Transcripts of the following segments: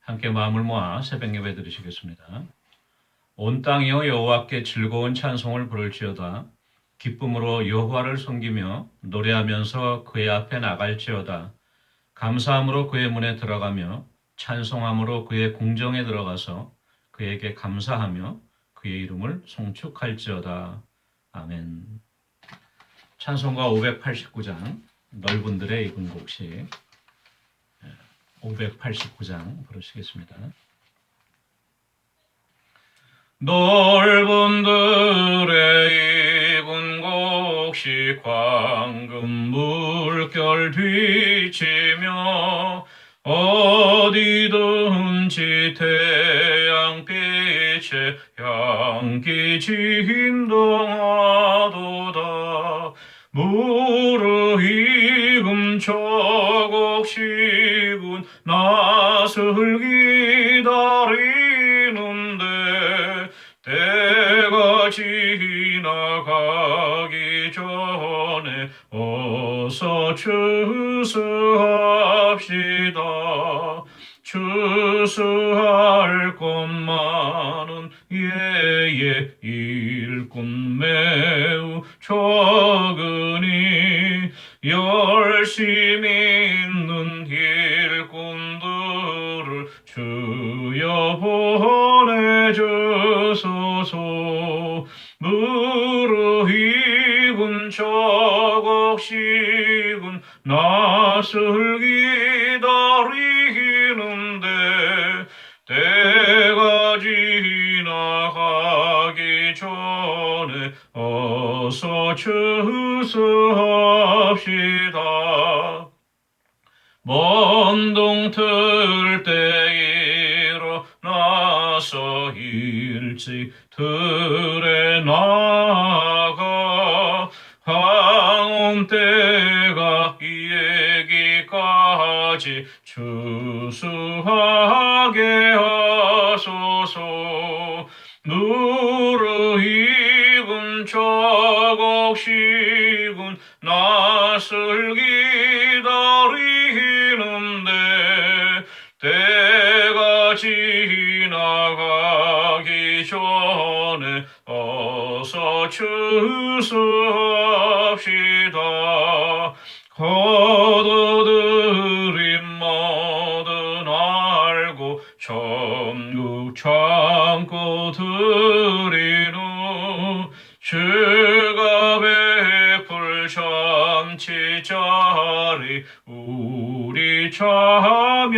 함께 마음을 모아 새벽 예배 드리시겠습니다. 온 땅이여 여호와께 즐거운 찬송을 부를지어다. 기쁨으로 여호와를 섬기며 노래하면서 그의 앞에 나갈지어다. 감사함으로 그의 문에 들어가며 찬송함으로 그의 궁정에 들어가서 그에게 감사하며 그의 이름을 송축할지어다. 아멘. 찬송가 589장 넓은들의 익은 곡식 589장 부르시겠습니다. 넓은 들의 익은 곡식 황금 물결 뒤치며 어디든지 태양빛에 향기 진동하도다. 무르익음 저곡식은 낫을 기다리는데 때가 지나가기 전에 어서 추수합시다. 추수할 것만은 예예 일꾼 매우 적으니 열심히 있는 일꾼들을 주여 보내주소서. 무르익은 저곡식은 낫을 기다리는데 때가 지나가기 전에 어서 추수합시다. 먼 동틀 때 일어나서 일찍 들에 나가 황혼 때가 이르기까지 추수하게 하소서. 무르익은 저곡식은 낫을 기다리는데 때가 지나가기 전에 어서 추수합시다. 거두들이 뭐든 알고 전국 참고 드리누 주가 베풀 잔치자리 우리 참여하겠네.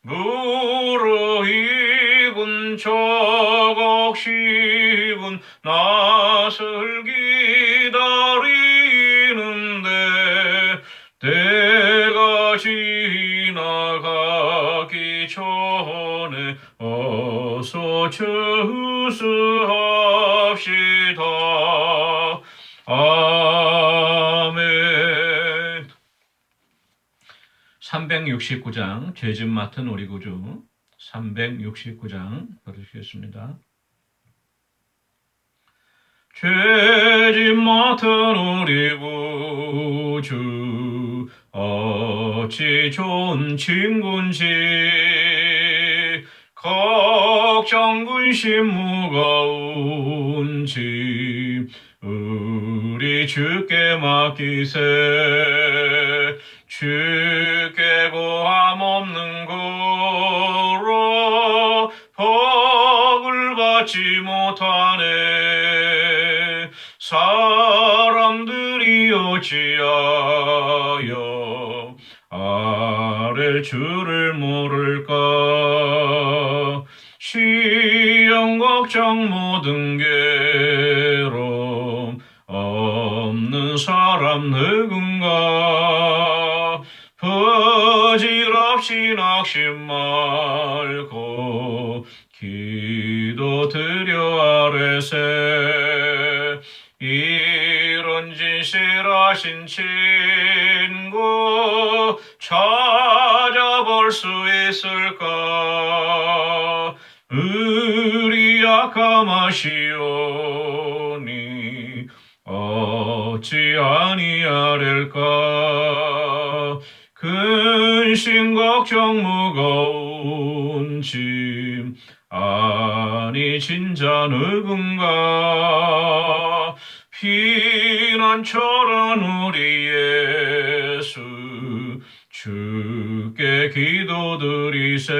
무르익은 저곡식은 낫을 기다리는데 때가 지나가기 전에 어서 추수합시다. 아멘. 369장 죄짐 맡은 우리 구주 369장 부르시겠습니다. 죄짐 맡은 우리 구주 어찌 좋은 친군지 걱정 근심 무거운 짐 우리 주께 맡기세. 주께 고함 없는 거로 복을 받지 못하네. 사람들이 어찌하여 아랠 줄을 모를까. 시험 걱정 모든 괴로움 없는 사람 누군가. 부질없이 낙심 말고 기도 드려 아뢰세. 이런 진실하신 친구 찾아볼 수 있을까. 우리 약함하시오니 어찌 아니하랴까. 그 근심 걱정 무거운 짐 아니 진짜 누군가 피난처럼 우리 예수 주께 기도드리세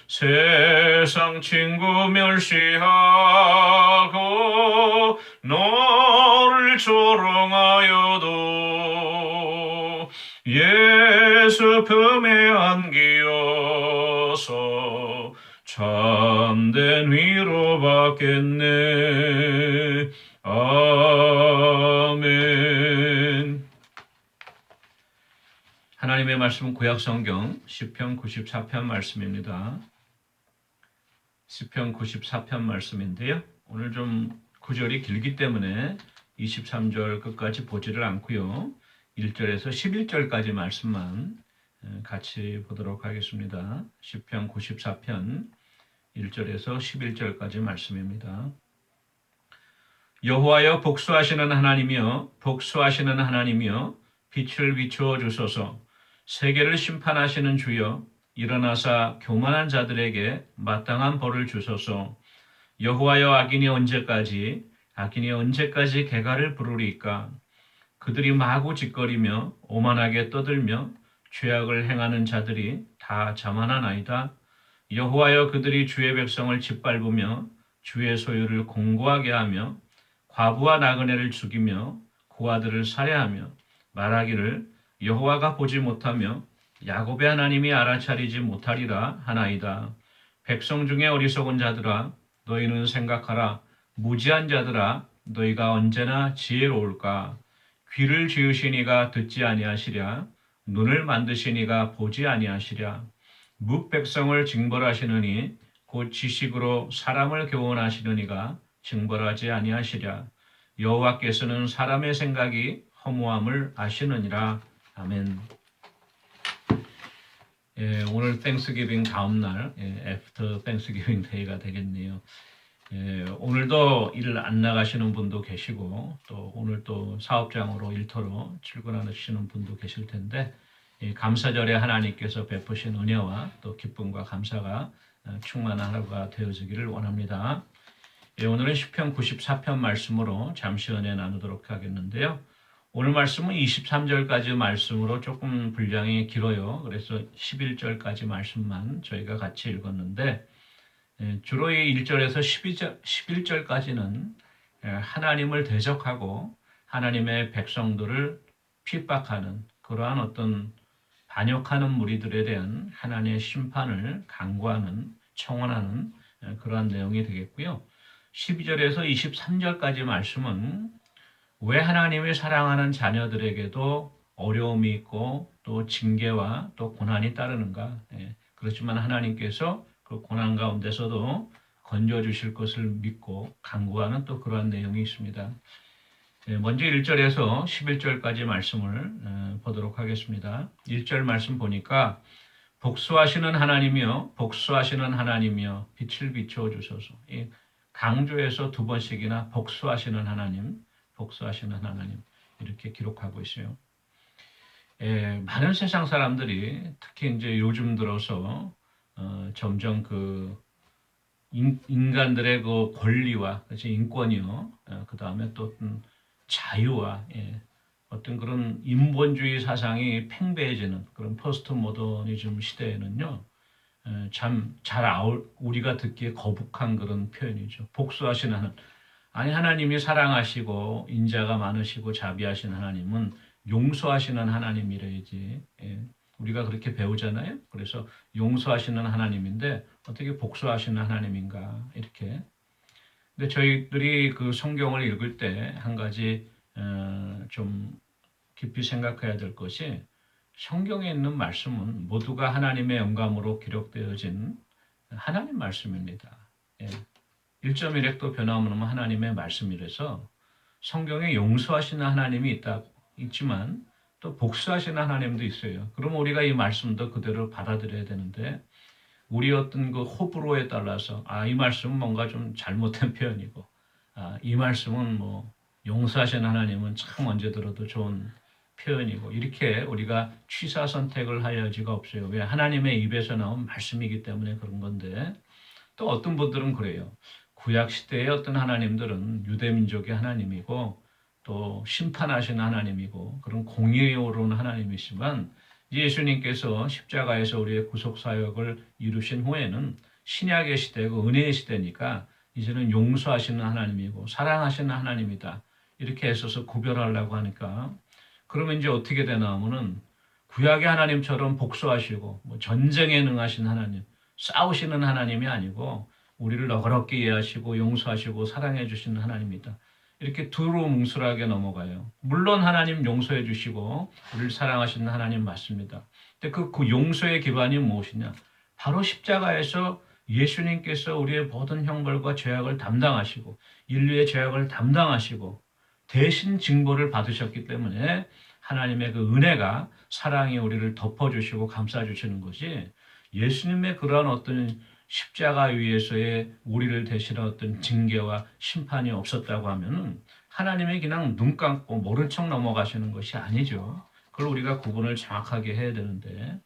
세상 친구 멸시하고 너를 조롱하여도 예수 품에 안기어서 참된 위로 받겠네. 아멘. 하나님의 말씀은 구약성경 시편 94편 말씀입니다. 시편 94편 말씀인데요. 오늘 좀 구절이 길기 때문에 23절 끝까지 보지를 않고요. 1절에서 11절까지 말씀만 같이 보도록 하겠습니다. 시편 94편 1절에서 11절까지 말씀입니다. 여호와여 복수하시는 하나님이여 복수하시는 하나님이여 빛을 비추어 주소서. 세계를 심판하시는 주여 일어나사 교만한 자들에게 마땅한 벌을 주소서. 여호와여 악인이 언제까지 개가를 부르리까. 그들이 마구 짓거리며 오만하게 떠들며 죄악을 행하는 자들이 다 자만하나이다. 여호와여 그들이 주의 백성을 짓밟으며 주의 소유를 공고하게 하며 과부와 나그네를 죽이며 고아들을 살해하며 말하기를 여호와가 보지 못하며 야곱의 하나님이 알아차리지 못하리라 하나이다. 백성 중에 어리석은 자들아 너희는 생각하라. 무지한 자들아 너희가 언제나 지혜로울까. 귀를 지으시니가 듣지 아니하시랴. 눈을 만드시니가 보지 아니하시랴. 묵백성을 징벌하시느니 곧 지식으로 사람을 교훈하시느니가 징벌하지 아니하시랴. 여호와께서는 사람의 생각이 허무함을 아시느니라. 아멘. 오늘 땡스기빙 다음 날 애프터 땡스기빙 데이가 되겠네요. 오늘도 일 안 나가시는 분도 계시고 또 오늘 또 사업장으로 일터로 출근하시는 분도 계실 텐데 감사절에 하나님께서 베푸신 은혜와 또 기쁨과 감사가 충만한 하루가 되어지기를 원합니다. 오늘은 시편 94편 말씀으로 잠시 은혜 나누도록 하겠는데요. 오늘 말씀은 23절까지 말씀으로 조금 분량이 길어요. 그래서 11절까지 말씀만 저희가 같이 읽었는데 주로 이 1절에서 11절까지는 하나님을 대적하고 하나님의 백성들을 핍박하는 그러한 어떤 반역하는 무리들에 대한 하나님의 심판을 강구하는 청원하는 그러한 내용이 되겠고요. 12절에서 23절까지 말씀은 왜 하나님이 사랑하는 자녀들에게도 어려움이 있고 또 징계와 또 고난이 따르는가. 그렇지만 하나님께서 그 고난 가운데서도 건져주실 것을 믿고 간구하는 또 그러한 내용이 있습니다. 먼저 1절에서 11절까지 말씀을 보도록 하겠습니다. 1절 말씀 보니까 복수하시는 하나님이여 복수하시는 하나님이여 빛을 비추어 주소서. 강조해서 두 번씩이나 복수하시는 하나님 이렇게 기록하고 있어요. 많은 세상 사람들이 특히 이제 요즘 들어서 점점 그 인간들의 그 권리와 인권이요, 그 다음에 또 자유와 어떤 그런 인본주의 사상이 팽배해지는 그런 포스트 모더니즘 시대에는요, 참 우리가 듣기에 거북한 그런 표현이죠. 복수하시는 하나님. 아니 하나님이 사랑하시고 인자가 많으시고 자비하신 하나님은 용서하시는 하나님이래야지. 우리가 그렇게 배우잖아요. 그래서 용서하시는 하나님인데 어떻게 복수하시는 하나님인가 이렇게. 근데 저희들이 그 성경을 읽을 때 한 가지 좀 깊이 생각해야 될 것이 성경에 있는 말씀은 모두가 하나님의 영감으로 기록되어진 하나님 말씀입니다. 1.1획도 변함없는 하나님의 말씀이라서 성경에 용서하시는 하나님이 있지만 또 복수하시는 하나님도 있어요. 그럼 우리가 이 말씀도 그대로 받아들여야 되는데 우리 어떤 그 호불호에 따라서 이 말씀은 뭔가 좀 잘못된 표현이고 이 말씀은 뭐 용서하시는 하나님은 참 언제 들어도 좋은 표현이고 이렇게 우리가 취사 선택을 할 여지가 없어요. 왜? 하나님의 입에서 나온 말씀이기 때문에 그런 건데 또 어떤 분들은 그래요. 구약 시대의 어떤 하나님들은 유대 민족의 하나님이고 또 심판하시는 하나님이고 그런 공의로운 하나님이지만 예수님께서 십자가에서 우리의 구속 사역을 이루신 후에는 신약의 시대고 은혜의 시대니까 이제는 용서하시는 하나님이고 사랑하시는 하나님이다. 이렇게 애써서 구별하려고 하니까 그러면 이제 어떻게 되나 하면은 구약의 하나님처럼 복수하시고 뭐 전쟁에 능하신 하나님, 싸우시는 하나님이 아니고 우리를 너그럽게 이해하시고 용서하시고 사랑해 주시는 하나님이다. 이렇게 두루뭉술하게 넘어가요. 물론 하나님 용서해 주시고 우리를 사랑하시는 하나님 맞습니다. 근데 그 용서의 기반이 무엇이냐? 바로 십자가에서 예수님께서 우리의 모든 형벌과 죄악을 담당하시고 인류의 죄악을 담당하시고 대신 징벌을 받으셨기 때문에 하나님의 그 은혜가 사랑이 우리를 덮어주시고 감싸주시는 것이 예수님의 그러한 어떤 십자가 위에서의 우리를 대신한 어떤 징계와 심판이 없었다고 하면은 하나님의 그냥 눈 감고 모른 척 넘어가시는 것이 아니죠. 그걸 우리가 구분을 정확하게 해야 되는데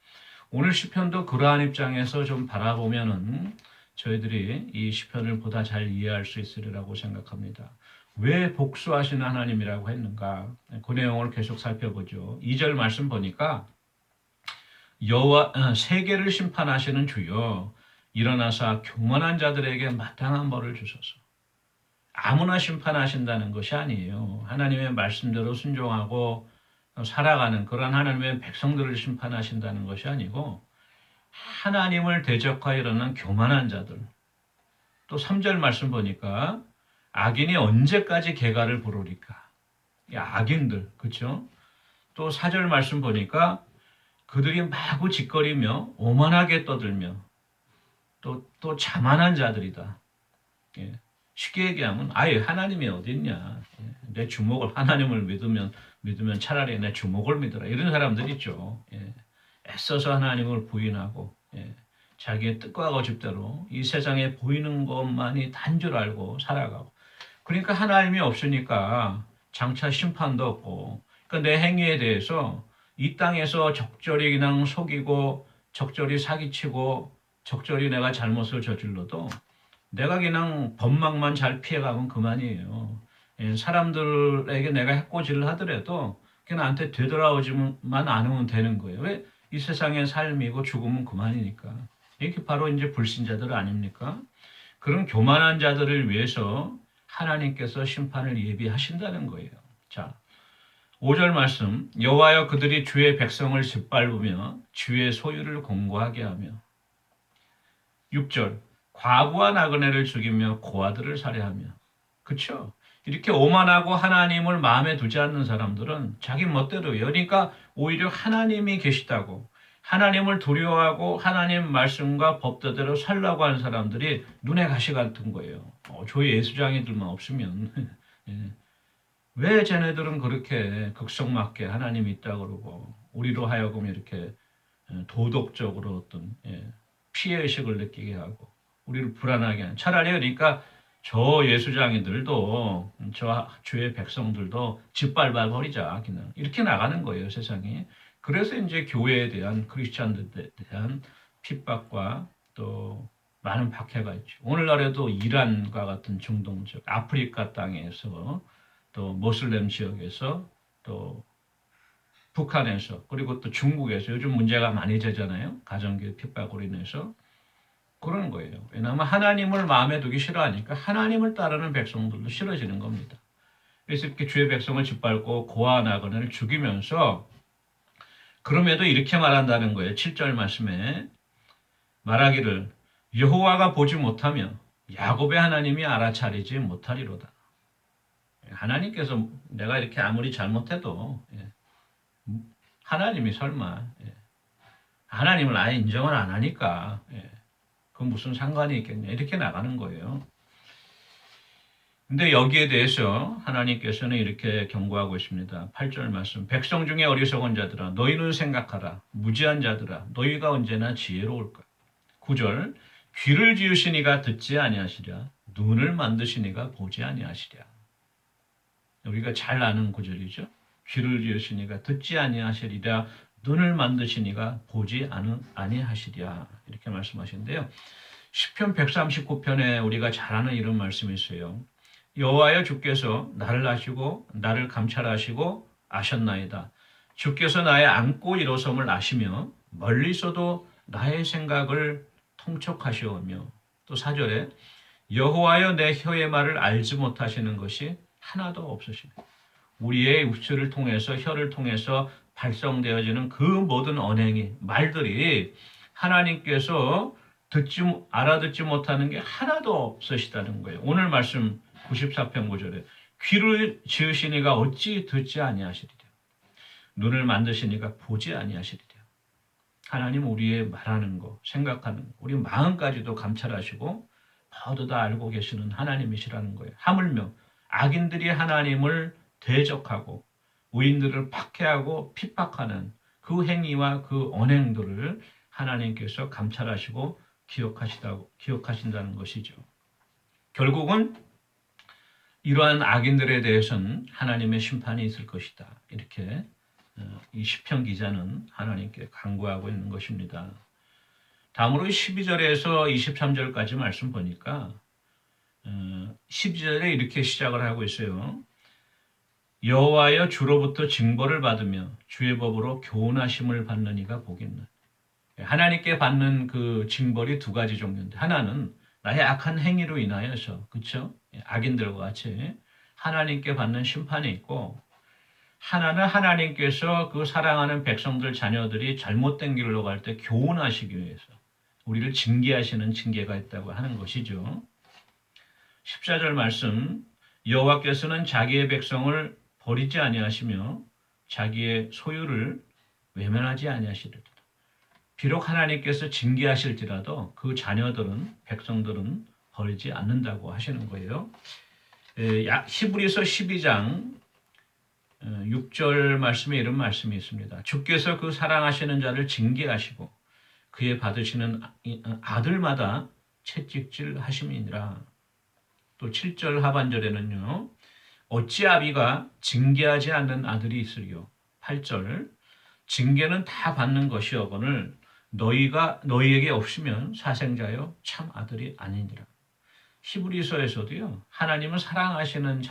오늘 시편도 그러한 입장에서 좀 바라보면은 저희들이 이 시편을 보다 잘 이해할 수 있으리라고 생각합니다. 왜 복수하시는 하나님이라고 했는가? 그 내용을 계속 살펴보죠. 2절 말씀 보니까 여호와 세계를 심판하시는 주여 일어나사 교만한 자들에게 마땅한 벌을 주소서. 아무나 심판하신다는 것이 아니에요. 하나님의 말씀대로 순종하고 살아가는 그런 하나님의 백성들을 심판하신다는 것이 아니고 하나님을 대적하여 일어난 교만한 자들. 또 3절 말씀 보니까 악인이 언제까지 개가를 부르리까? 악인들, 그렇죠? 또 4절 말씀 보니까 그들이 마구 짓거리며 오만하게 떠들며 또 자만한 자들이다. 예. 쉽게 얘기하면 아예 하나님이 어디 있냐? 예. 내 주목을 하나님을 믿으면 차라리 내 주목을 믿어라. 이런 사람들 있죠. 예. 애써서 하나님을 부인하고 예. 자기의 뜻과 거짓대로 이 세상에 보이는 것만이 단 줄 알고 살아가고 그러니까 하나님이 없으니까 장차 심판도 없고 그러니까 내 행위에 대해서 이 땅에서 적절히 그냥 속이고 적절히 사기치고 적절히 내가 잘못을 저질러도 내가 그냥 법망만 잘 피해가면 그만이에요. 사람들에게 내가 해코지를 하더라도 그냥 나한테 되돌아오지만 않으면 되는 거예요. 왜? 이 세상의 삶이고 죽으면 그만이니까. 이게 바로 이제 불신자들 아닙니까? 그런 교만한 자들을 위해서 하나님께서 심판을 예비하신다는 거예요. 자, 5절 말씀 여호와여 그들이 주의 백성을 짓밟으며 주의 소유를 공고하게 하며 6절 과부와 나그네를 죽이며 고아들을 살해하며 그렇죠? 이렇게 오만하고 하나님을 마음에 두지 않는 사람들은 자기 멋대로요. 그러니까 오히려 하나님이 계시다고 하나님을 두려워하고 하나님 말씀과 법대로 살라고 하는 사람들이 눈에 가시 같은 거예요. 저희 예수장애들만 없으면 예. 왜 쟤네들은 그렇게 극성맞게 하나님이 있다 그러고 우리로 하여금 이렇게 도덕적으로 어떤 피해의식을 느끼게 하고 우리를 불안하게 하는 차라리 그러니까 저 예수장애들도 저 주의 백성들도 짓밟아 버리자 그냥 이렇게 나가는 거예요 세상이. 그래서 이제 교회에 대한 크리스찬들에 대한 핍박과 또 많은 박해가 있죠. 오늘날에도 이란과 같은 중동적 아프리카 땅에서 또 모슬렘 지역에서 또 북한에서 그리고 또 중국에서 요즘 문제가 많이 되잖아요. 가정교육 핍박으로 인해서 그런 거예요. 왜냐하면 하나님을 마음에 두기 싫어하니까 하나님을 따르는 백성들도 싫어지는 겁니다. 그래서 이렇게 주의 백성을 짓밟고 고아 나그네를 죽이면서 그럼에도 이렇게 말한다는 거예요. 7절 말씀에 말하기를 여호와가 보지 못하며 야곱의 하나님이 알아차리지 못하리로다. 하나님께서 내가 이렇게 아무리 잘못해도 하나님이 설마 하나님을 아예 인정을 안 하니까 그건 무슨 상관이 있겠냐 이렇게 나가는 거예요. 근데 여기에 대해서 하나님께서는 이렇게 경고하고 있습니다. 8절 말씀 백성 중에 어리석은 자들아 너희는 생각하라 무지한 자들아 너희가 언제나 지혜로울까. 9절 귀를 지으시니가 듣지 아니하시랴 눈을 만드시니가 보지 아니하시랴. 우리가 잘 아는 구절이죠. 귀를 지으시니가 듣지 아니하시리라. 눈을 만드시니가 보지 아니하시리라. 이렇게 말씀하시는데요. 시편 139편에 우리가 잘 아는 이런 말씀이 있어요. 여호와여 주께서 나를 아시고 나를 감찰하시고 아셨나이다. 주께서 나의 앉고 일어섬을 아시며 멀리서도 나의 생각을 통촉하시오며, 또 4절에 여호와여 내 혀의 말을 알지 못하시는 것이 하나도 없으시네. 우리의 입술을 통해서, 혀를 통해서 발성되어지는 그 모든 언행이, 말들이 하나님께서 알아듣지 못하는 게 하나도 없으시다는 거예요. 오늘 말씀 94편 9절에 귀를 지으시니가 어찌 듣지 아니하시리랴. 눈을 만드시니가 보지 아니하시리랴. 하나님 우리의 말하는 거, 생각하는 거, 우리 마음까지도 감찰하시고 모두 다 알고 계시는 하나님이시라는 거예요. 하물며 악인들이 하나님을 대적하고 의인들을 박해하고 핍박하는 그 행위와 그 언행들을 하나님께서 감찰하시고 기억하신다는 것이죠. 결국은 이러한 악인들에 대해서는 하나님의 심판이 있을 것이다. 이렇게 이 시편 기자는 하나님께 간구하고 있는 것입니다. 다음으로 12절에서 23절까지 말씀 보니까 12절에 이렇게 시작을 하고 있어요. 여호와여 주로부터 징벌을 받으며 주의 법으로 교훈하심을 받는 이가 복이 있나. 하나님께 받는 그 징벌이 두 가지 종류인데, 하나는 나의 악한 행위로 인하여서, 그렇죠? 악인들과 같이 하나님께 받는 심판이 있고, 하나는 하나님께서 그 사랑하는 백성들, 자녀들이 잘못된 길로 갈 때 교훈하시기 위해서 우리를 징계하시는 징계가 있다고 하는 것이죠. 14절 말씀, 여호와께서는 자기의 백성을 버리지 아니하시며 자기의 소유를 외면하지 아니하시리라. 비록 하나님께서 징계하실지라도 그 자녀들은, 백성들은 버리지 않는다고 하시는 거예요. 히브리서 12장 6절 말씀에 이런 말씀이 있습니다. 주께서 그 사랑하시는 자를 징계하시고 그의 받으시는 아들마다 채찍질 하심이니라. 또 7절 하반절에는요. 어찌 아비가 징계하지 않는 아들이 있으리요. 8절 징계는 다 받는 것이오거늘 너희에게 없으면 사생자여 참 아들이 아니니라. 히브리서에서도요. 하나님은 사랑하시는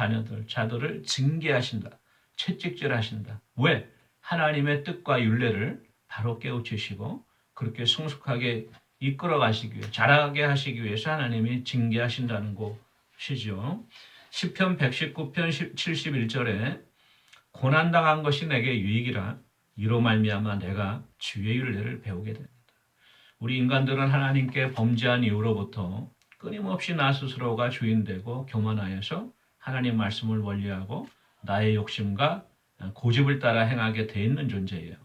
자들을 징계하신다. 채찍질하신다. 왜? 하나님의 뜻과 율례를 바로 깨우치시고 그렇게 성숙하게 이끌어 가시기 위해, 자라게 하시기 위해서 하나님이 징계하신다는 것이죠. 시편 119편 71절에 고난당한 것이 내게 유익이라 이로 말미암아 내가 주의 율례를 배우게 됩니다. 우리 인간들은 하나님께 범죄한 이후로부터 끊임없이 나 스스로가 주인되고 교만하여서 하나님 말씀을 멀리하고 나의 욕심과 고집을 따라 행하게 돼 있는 존재예요.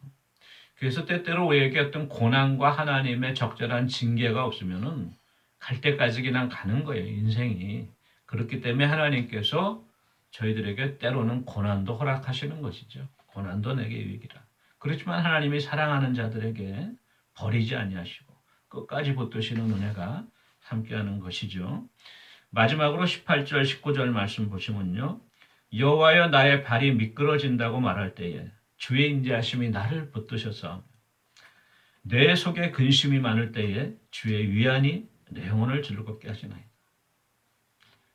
그래서 때때로 우리에게 어떤 고난과 하나님의 적절한 징계가 없으면은 갈 때까지 그냥 가는 거예요, 인생이. 그렇기 때문에 하나님께서 저희들에게 때로는 고난도 허락하시는 것이죠. 고난도 내게 유익이라. 그렇지만 하나님이 사랑하는 자들에게 버리지 아니하시고 끝까지 붙드시는 은혜가 함께하는 것이죠. 마지막으로 18절, 19절 말씀 보시면요. 여호와여 나의 발이 미끄러진다고 말할 때에 주의 인자하심이 나를 붙드셨사오며 내 속에 근심이 많을 때에 주의 위안이 내 영혼을 즐겁게 하시나이다.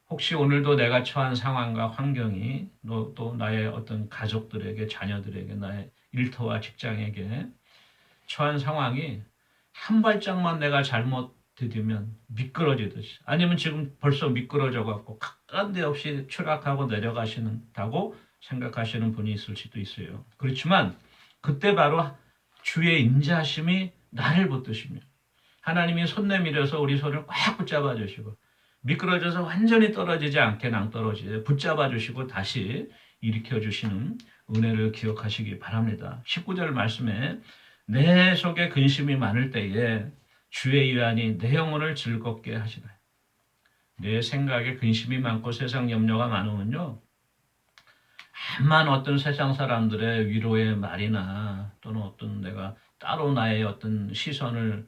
혹시 오늘도 내가 처한 상황과 환경이 또 나의 어떤 가족들에게, 자녀들에게, 나의 일터와 직장에게 처한 상황이 한 발짝만 내가 잘못 디디면 미끄러지듯이, 아니면 지금 벌써 미끄러져 갖고 가까운 데 없이 추락하고 내려가신다고 생각하시는 분이 있을 수도 있어요. 그렇지만 그때 바로 주의 인자하심이 나를 붙드시며 하나님이 손 내밀어서 우리 손을 꽉 붙잡아 주시고 미끄러져서 완전히 떨어지지 않게 낭떠러지게 붙잡아 주시고 다시 일으켜 주시는 은혜를 기억하시기 바랍니다. 19절 말씀에 내 속에 근심이 많을 때에 주의 위안이 내 영혼을 즐겁게 하시나요. 내 생각에 근심이 많고 세상 염려가 많으면요. 암만 어떤 세상 사람들의 위로의 말이나 또는 어떤 내가 따로 나의 어떤 시선을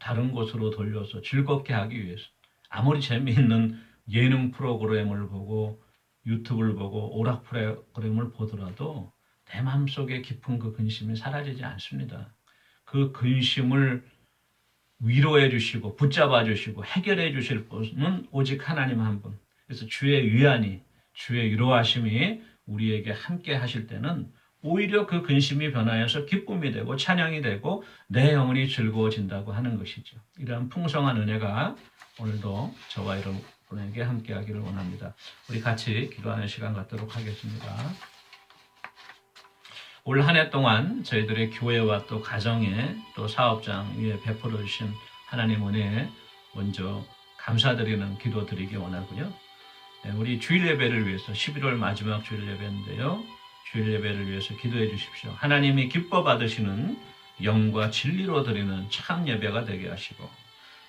다른 곳으로 돌려서 즐겁게 하기 위해서 아무리 재미있는 예능 프로그램을 보고 유튜브를 보고 오락 프로그램을 보더라도 내 마음속에 깊은 그 근심이 사라지지 않습니다. 그 근심을 위로해 주시고 붙잡아 주시고 해결해 주실 분은 오직 하나님 한 분. 그래서 주의 위안이, 주의 위로하심이 우리에게 함께 하실 때는 오히려 그 근심이 변하여서 기쁨이 되고 찬양이 되고 내 영혼이 즐거워진다고 하는 것이죠. 이러한 풍성한 은혜가 오늘도 저와 여러분에게 함께 하기를 원합니다. 우리 같이 기도하는 시간 갖도록 하겠습니다. 올 한 해 동안 저희들의 교회와 또 가정에 또 사업장 위에 베풀어 주신 하나님 은혜에 먼저 감사드리는 기도 드리기 원하고요. 우리 주일 예배를 위해서 11월 마지막 주일 예배인데요. 주일 예배를 위해서 기도해 주십시오. 하나님이 기뻐 받으시는 영과 진리로 드리는 참 예배가 되게 하시고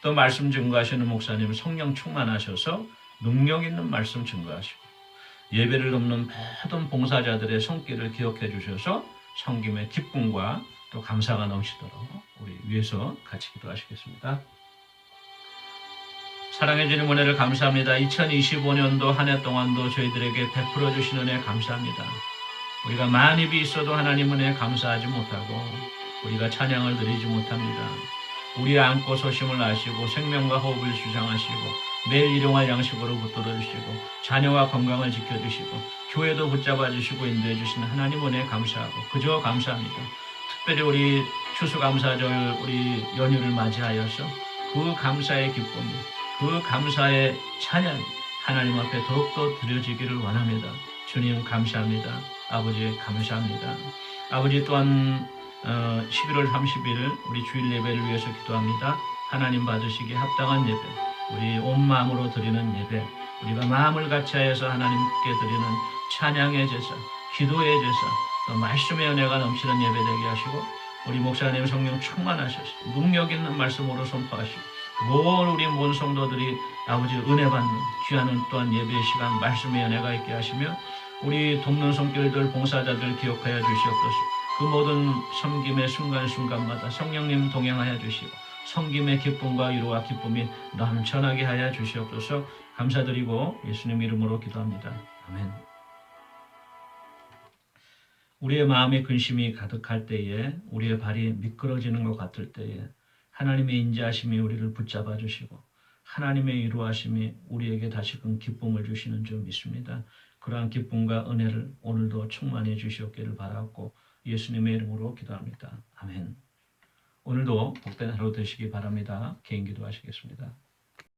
또 말씀 증거하시는 목사님 성령 충만하셔서 능력 있는 말씀 증거하시고 예배를 돕는 모든 봉사자들의 손길을 기억해 주셔서 섬김의 기쁨과 또 감사가 넘치도록 우리 위해서 같이 기도하시겠습니다. 사랑해 주님 은혜를 감사합니다. 2025년도 한 해 동안도 저희들에게 베풀어 주시는 은혜 감사합니다. 우리가 만입이 있어도 하나님 은혜에 감사하지 못하고 우리가 찬양을 드리지 못합니다. 우리의 안고 서심을 아시고 생명과 호흡을 주장하시고 매일 일용할 양식으로 붙들어 주시고 자녀와 건강을 지켜주시고 교회도 붙잡아 주시고 인도해 주시는 하나님 은혜에 감사하고 그저 감사합니다. 특별히 우리 추수감사절 우리 연휴를 맞이하여서 그 감사의 기쁨, 그 감사의 찬양 하나님 앞에 더욱더 드려지기를 원합니다. 주님 감사합니다. 아버지 감사합니다. 아버지 또한 11월 30일 우리 주일 예배를 위해서 기도합니다. 하나님 받으시기에 합당한 예배, 우리 온 마음으로 드리는 예배, 우리가 마음을 같이하여서 하나님께 드리는 찬양의 제사, 기도의 제사, 또 말씀의 은혜가 넘치는 예배 되게 하시고 우리 목사님 성령 충만하셔서 능력 있는 말씀으로 선포하시고 우리 모든 성도들이 아버지 은혜 받는 귀하는 또한 예배의 시간 말씀의 은혜가 있게 하시며 우리 돕는 손길들 봉사자들 기억하여 주시옵소서. 그 모든 섬김의 순간순간마다 성령님 동행하여 주시고 섬김의 기쁨과 위로와 기쁨이 넘쳐나게 하여 주시옵소서. 감사드리고 예수님 이름으로 기도합니다. 아멘. 우리의 마음에 근심이 가득할 때에 우리의 발이 미끄러지는 것 같을 때에 하나님의 인자하심이 우리를 붙잡아 주시고 하나님의 위로하심이 우리에게 다시금 기쁨을 주시는 줄 믿습니다. 그러한 기쁨과 은혜를 오늘도 충만해 주시옵기를 바라고 예수님의 이름으로 기도합니다. 아멘. 오늘도 복된 하루 되시기 바랍니다. 개인 기도하시겠습니다.